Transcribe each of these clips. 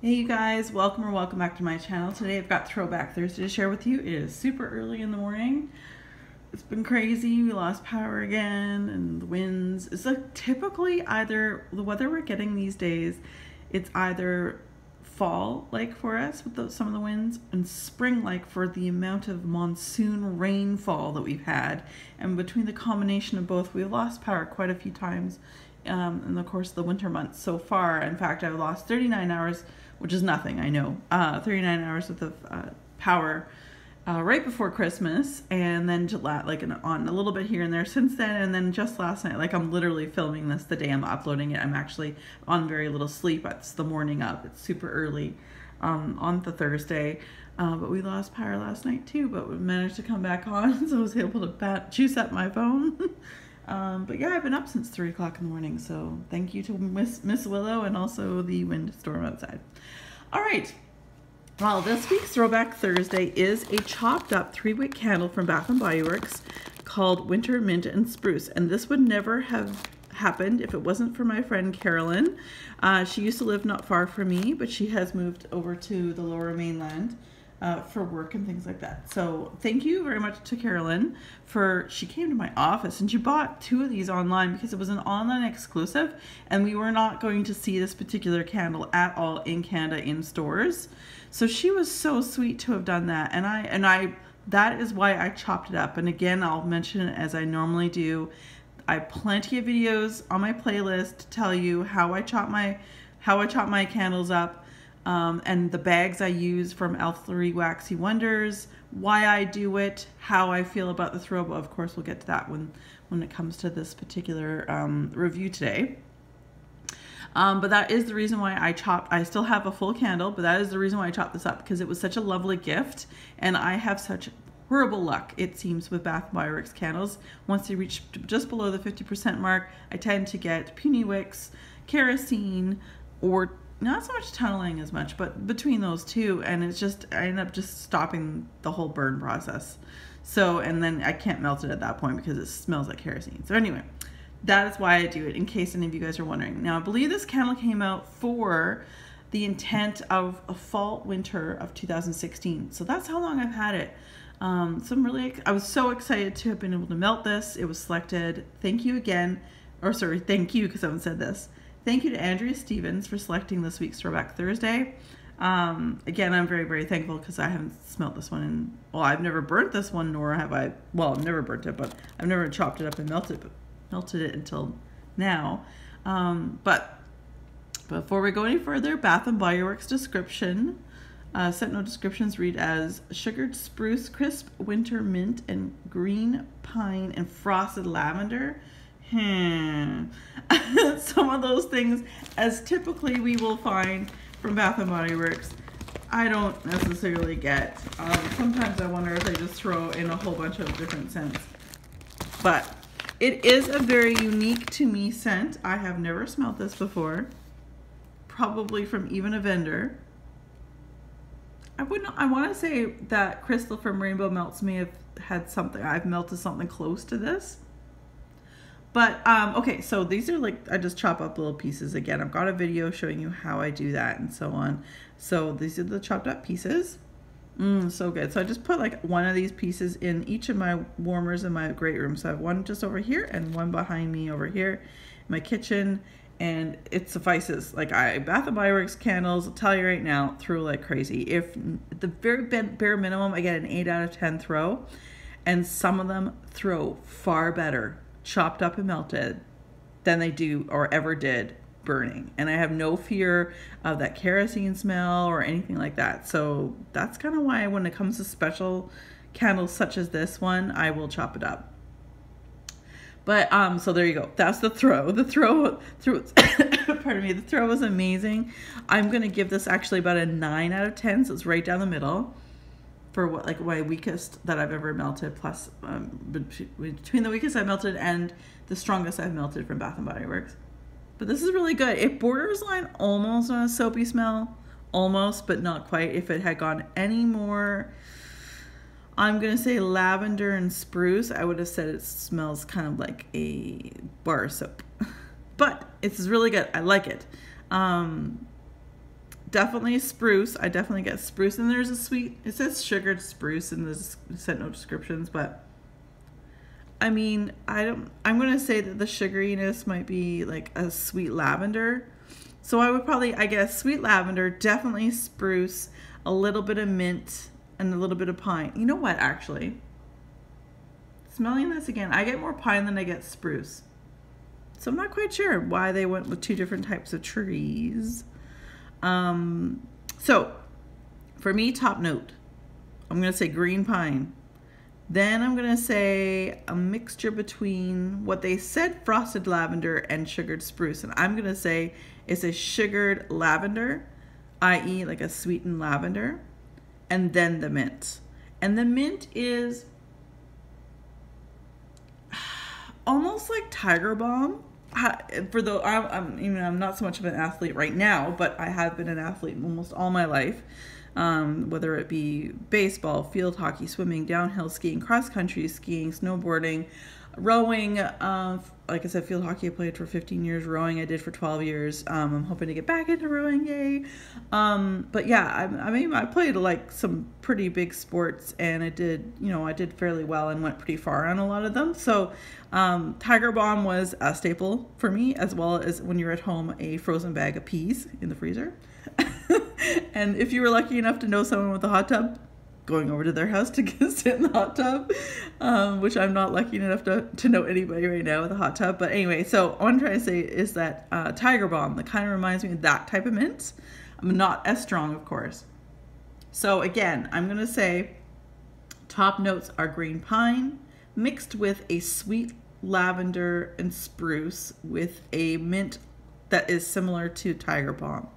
Hey you guys, welcome or welcome back to my channel. Today I've got Throwback Thursday to share with you. It is super early in the morning. It's been crazy. We lost power again and the winds. It's like typically either the weather we're getting these days, it's either fall like for us with some of the winds and spring like for the amount of monsoon rainfall that we've had. And between the combination of both, we've lost power quite a few times in the course of the winter months so far. In fact, I've lost 39 hours, which is nothing, I know, 39 hours worth of power right before Christmas, and then on a little bit here and there since then, and then just last night, like I'm literally filming this the day I'm uploading it. I'm actually on very little sleep. It's the morning up. It's super early on the Thursday, but we lost power last night too, but we managed to come back on, so I was able to juice up my phone. But yeah, I've been up since 3 o'clock in the morning, so thank you to Miss Willow and also the windstorm outside. All right, well, this week's Throwback Thursday is a chopped up 3-wick candle from Bath & Body Works called Winter, Mint, and Spruce. And this would never have happened if it wasn't for my friend Carolyn. She used to live not far from me, but she has moved over to the Lower Mainland for work and things like that. So thank you very much to Carolyn she came to my office and she bought 2 of these online because it was an online exclusive and we were not going to see this particular candle at all in Canada in stores. So she was so sweet to have done that, and that is why I chopped it up. And again, I'll mention it as I normally do. I have plenty of videos on my playlist to tell you how I chop my candles up. And the bags I use from Elf3 Waxy Wonders, why I do it, how I feel about the throw. But of course, we'll get to that when it comes to this particular review today. But that is the reason why I still have a full candle, but that is the reason why I chopped this up, because it was such a lovely gift, and I have such horrible luck, it seems, with Bath & Body Works candles. Once they reach just below the 50% mark, I tend to get puny wicks, kerosene, or not so much tunneling as much, but between those two, and it's just, I end up just stopping the whole burn process. So, and then I can't melt it at that point because it smells like kerosene. So anyway, that is why I do it, in case any of you guys are wondering. Now, I believe this candle came out for the intent of a fall winter of 2016. So that's how long I've had it. I was so excited to have been able to melt this. It was selected. Thank you again, or sorry, thank you, because I haven't said this. Thank you to Andrea Stevens for selecting this week's Throwback Thursday. Again, I'm very, very thankful because I haven't smelt this one in, well, I've never burnt this one, nor have I, well, I've never burnt it, but I've never chopped it up and melted it until now. But before we go any further, Bath & Body Works description. Set note descriptions read as sugared spruce, crisp winter mint, and green pine and frosted lavender. Some of those things, as typically we will find from Bath & Body Works, I don't necessarily get. Sometimes I wonder if they just throw in a whole bunch of different scents. But it is a very unique to me scent. I have never smelled this before, probably from even a vendor. I want to say that Crystal from Rainbow Melts may have had something. I've melted something close to this. But, okay, so these are like, I just chop up little pieces. Again, I've got a video showing you how I do that and so on. So these are the chopped up pieces. So good. So I just put like one of these pieces in each of my warmers in my great room. So I have one just over here and one behind me over here in my kitchen. And it suffices. Like Bath & Body Works candles, I'll tell you right now, throw like crazy. If at the very bare minimum, I get an 8 out of 10 throw. And some of them throw far better chopped up and melted than they do or ever did burning, and I have no fear of that kerosene smell or anything like that. So that's kind of why when it comes to special candles such as this one, I will chop it up. But so there you go, that's the throw. Pardon me, the throw was amazing. I'm gonna give this actually about a 9 out of 10, so it's right down the middle for what, like, my weakest that I've ever melted, plus between the weakest I've melted and the strongest I've melted from Bath & Body Works. But this is really good. It borders line almost on a soapy smell, almost, but not quite. If it had gone any more, I'm gonna say lavender and spruce, I would have said it smells kind of like a bar soap. But it's really good. I like it. definitely spruce. I definitely get spruce, and there's a sweet, it says sugared spruce in the scent note descriptions, but I mean, I'm going to say that the sugariness might be like a sweet lavender. So I would probably, I guess, sweet lavender, definitely spruce, a little bit of mint, and a little bit of pine. You know what, actually? Smelling this again, I get more pine than I get spruce. So I'm not quite sure why they went with two different types of trees. So for me, top note, I'm going to say green pine. Then I'm going to say a mixture between what they said frosted lavender and sugared spruce. And I'm going to say it's a sugared lavender, i.e. like a sweetened lavender, and then the mint. And the mint is almost like Tiger Balm. For the, I'm not so much of an athlete right now, but I have been an athlete almost all my life. Whether it be baseball, field hockey, swimming, downhill skiing, cross country skiing, snowboarding, rowing. Like I said, field hockey I played for 15 years. Rowing I did for 12 years. I'm hoping to get back into rowing, yay. But yeah, I mean, I played like some pretty big sports, and I did fairly well and went pretty far on a lot of them. So Tiger Balm was a staple for me, as well as when you're at home, a frozen bag of peas in the freezer. And if you were lucky enough to know someone with a hot tub, going over to their house to sit in the hot tub, which I'm not lucky enough to know anybody right now with a hot tub. But anyway, so what I'm trying to say is that Tiger Balm, that kind of reminds me of that type of mint. I'm not as strong, of course. So again, I'm going to say top notes are green pine mixed with a sweet lavender and spruce with a mint that is similar to Tiger Balm.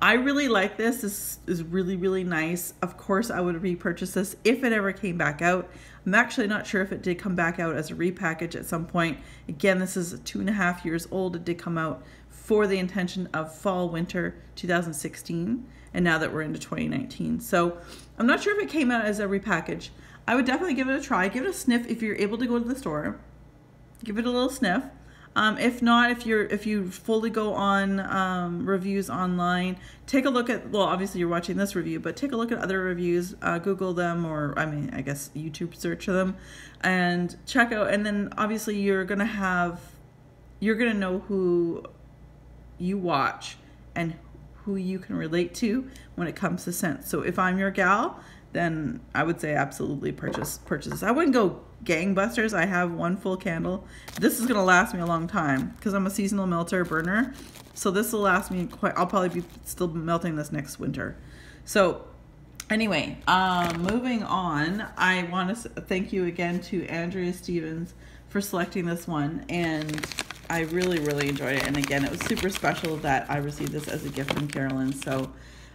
I really like this. This is really, really nice. Of course, I would repurchase this if it ever came back out. I'm actually not sure if it did come back out as a repackage at some point. Again, this is 2.5 years old. It did come out for the intention of fall, winter 2016. And now that we're into 2019. So I'm not sure if it came out as a repackage. I would definitely give it a try. Give it a sniff if you're able to go to the store. Give it a little sniff. If not, if you fully go on reviews online, take a look at, well, obviously you're watching this review, but take a look at other reviews, Google them, or I mean, I guess YouTube search them, and check out. And then obviously you're gonna know who you watch and who you can relate to when it comes to scents. So if I'm your gal, then I would say absolutely purchase this. I wouldn't go gangbusters. I have one full candle. This is gonna last me a long time because I'm a seasonal melter burner. So this will last me I'll probably be still melting this next winter. So anyway, moving on, I want to thank you again to Andrea Stevens for selecting this one, and I really, really enjoyed it. And again, it was super special that I received this as a gift from Carolyn. So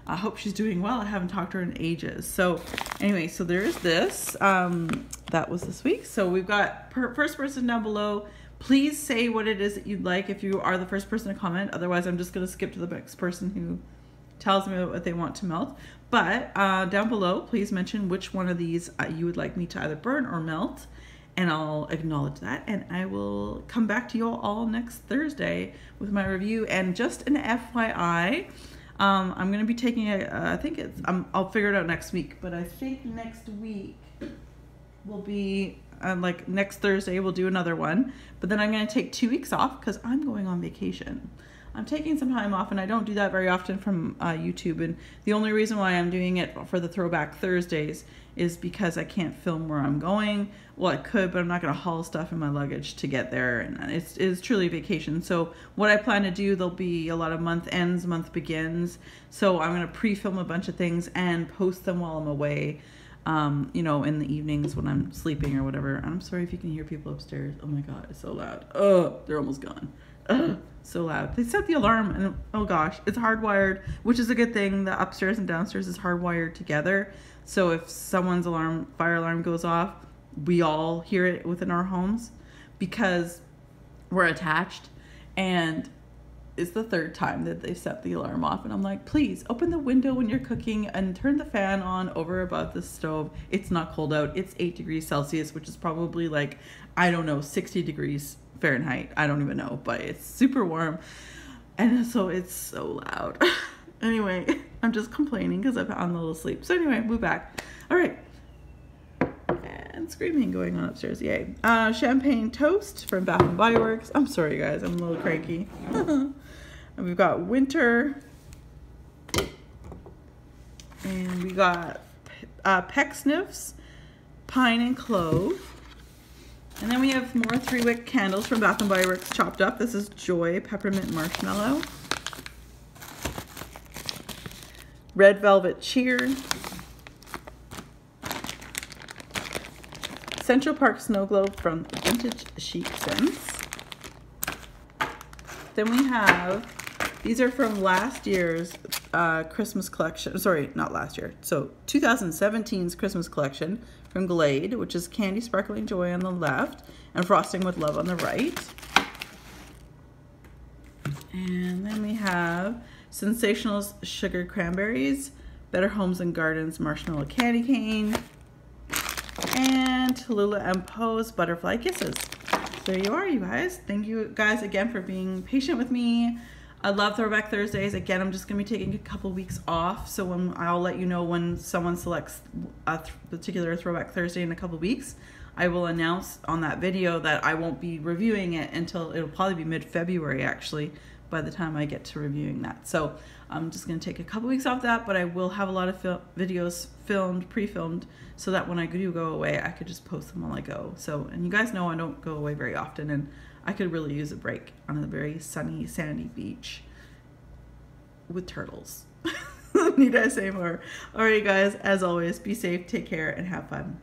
I hope she's doing well. I haven't talked to her in ages. So anyway, so there's this. That was this week. So we've got first person down below. Please say what it is that you'd like if you are the first person to comment. Otherwise, I'm just going to skip to the next person who tells me what they want to melt. But down below, please mention which one of these you would like me to either burn or melt. And I'll acknowledge that. And I will come back to you all next Thursday with my review. And just an FYI, I'm going to be taking I'll figure it out next week, but I think next week will be, like next Thursday we'll do another one, but then I'm going to take 2 weeks off because I'm going on vacation. I'm taking some time off, and I don't do that very often from YouTube, and the only reason why I'm doing it for the Throwback Thursdays is because I can't film where I'm going. Well, I could, but I'm not going to haul stuff in my luggage to get there, and it is truly vacation. So what I plan to do, there'll be a lot of month ends, month begins, so I'm going to pre-film a bunch of things and post them while I'm away, you know, in the evenings when I'm sleeping or whatever. I'm sorry if you can hear people upstairs. Oh my god, it's so loud. Oh, they're almost gone. So loud. They set the alarm, and oh gosh, it's hardwired, which is a good thing. The upstairs and downstairs is hardwired together, so if someone's fire alarm goes off, we all hear it within our homes because we're attached. And it's the third time that they set the alarm off, and I'm like, please open the window when you're cooking and turn the fan on over above the stove. It's not cold out. It's 8 degrees Celsius, which is probably like, I don't know, 60 degrees Fahrenheit. I don't even know, but it's super warm, and so it's so loud. Anyway, I'm just complaining because I've been on a little sleep. So anyway, move back. All right. And screaming going on upstairs. Yay. Champagne Toast from Bath and Body Works. I'm sorry, guys. I'm a little cranky. And we've got Winter. And we got Peck Sniffs, Pine and Clove. And then we have more 3-wick candles from Bath & Body Works chopped up. This is Joy Peppermint Marshmallow. Red Velvet Cheer. Central Park Snow Globe from Vintage Chic Scents. Then we have, these are from last year's Christmas collection. Sorry, not last year. So 2017's Christmas collection from Glade, which is Candy Sparkling Joy on the left and Frosting with Love on the right. And then we have Sensationals Sugar Cranberries, Better Homes and Gardens Marshmallow Candy Cane, and Tallulah and Poe's Butterfly Kisses. There you are, you guys. Thank you guys again for being patient with me. I love Throwback Thursdays. Again, I'm just going to be taking a couple weeks off, so when I'll let you know when someone selects a particular Throwback Thursday in a couple weeks. I will announce on that video that I won't be reviewing it until it'll probably be mid-February actually by the time I get to reviewing that. So I'm just going to take a couple weeks off that, but I will have a lot of videos filmed, pre-filmed, so that when I do go away, I could just post them while I go. So, and you guys know I don't go away very often, and I could really use a break on a very sunny, sandy beach with turtles. Need I say more? Alright guys, as always, be safe, take care, and have fun.